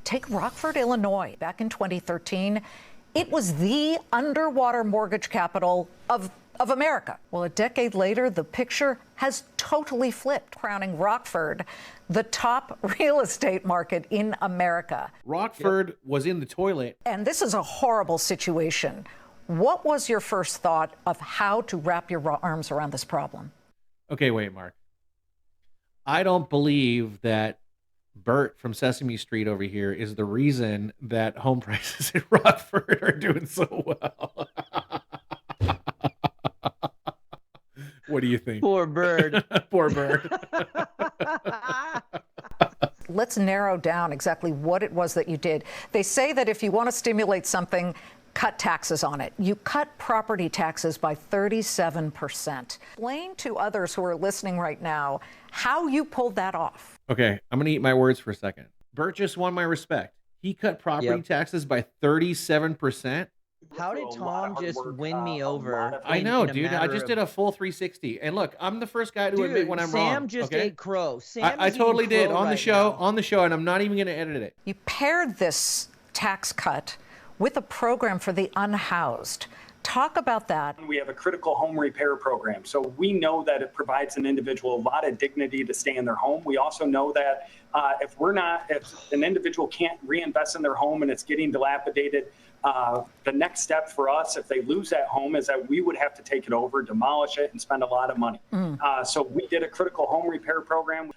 Take Rockford, Illinois. Back in 2013, it was the underwater mortgage capital of America. Well, a decade later, the picture has totally flipped, crowning Rockford the top real estate market in America. Rockford was in the toilet. And this is a horrible situation. What was your first thought of how to wrap your arms around this problem? Okay, wait, Mark. I don't believe that Bert from Sesame Street over here is the reason that home prices in Rockford are doing so well. What do you think? Poor bird. Poor bird. Let's narrow down exactly what it was that you did. They say that if you want to stimulate something, cut taxes on it. You cut property taxes by 37%. Explain to others who are listening right now how you pulled that off. Okay, I'm going to eat my words for a second. Bert just won my respect. He cut property taxes by 37%. How did Tom just win me over? I know, dude. I just did a full 360. And look, I'm the first guy to admit when I'm wrong. Sam just ate crow. I totally did on the show, and I'm not even going to edit it. You paired this tax cut with a program for the unhoused. Talk about that. We have a critical home repair program. So we know that it provides an individual a lot of dignity to stay in their home. We also know that if an individual can't reinvest in their home and it's getting dilapidated, the next step for us, if they lose that home, is that we would have to take it over, demolish it, and spend a lot of money. So we did a critical home repair program,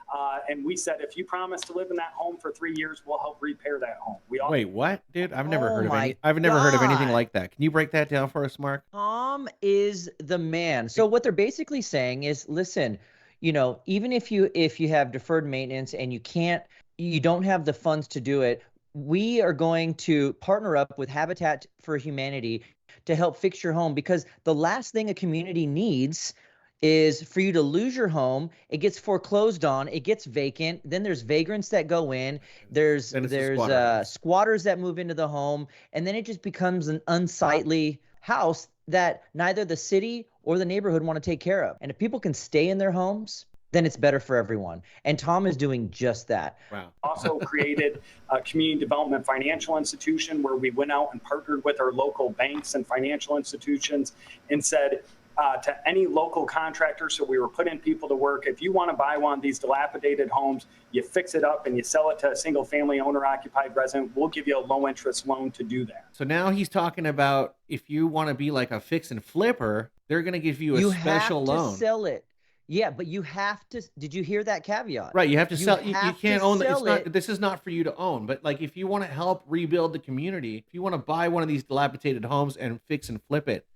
and we said, if you promise to live in that home for 3 years, we'll help repair that home. Wait, what, dude? I've never heard of anything like that. Can you break that down for us, Mark? Tom is the man. So what they're basically saying is, listen, even if you have deferred maintenance and you don't have the funds to do it, we are going to partner up with Habitat for Humanity to help fix your home, because the last thing a community needs is for you to lose your home. It gets foreclosed on, it gets vacant, then there's vagrants that go in, there's squatters that move into the home, and then it just becomes an unsightly house that neither the city or the neighborhood want to take care of. And if people can stay in their homes, then it's better for everyone. And Tom is doing just that. Wow. Also created a community development financial institution where we went out and partnered with our local banks and financial institutions and said to any local contractor, so we were putting people to work, if you want to buy one of these dilapidated homes, you fix it up and you sell it to a single family owner occupied resident, we'll give you a low interest loan to do that. So now he's talking about if you want to be like a fix and flipper, they're going to give you a special loan. You have to sell it. Yeah, but you have to. Did you hear that caveat? Right, you have to sell. You can't own it. This is not for you to own. But like, if you want to help rebuild the community, if you want to buy one of these dilapidated homes and fix and flip it,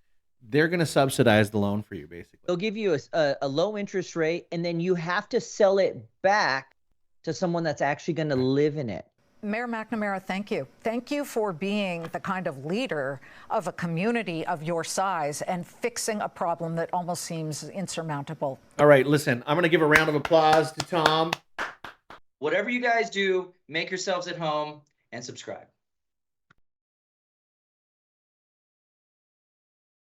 they're going to subsidize the loan for you, basically. They'll give you a low interest rate, and then you have to sell it back to someone that's actually going to live in it. Mayor McNamara, thank you. Thank you for being the kind of leader of a community of your size and fixing a problem that almost seems insurmountable. All right, listen, I'm going to give a round of applause to Tom. Whatever you guys do, make yourselves at home and subscribe.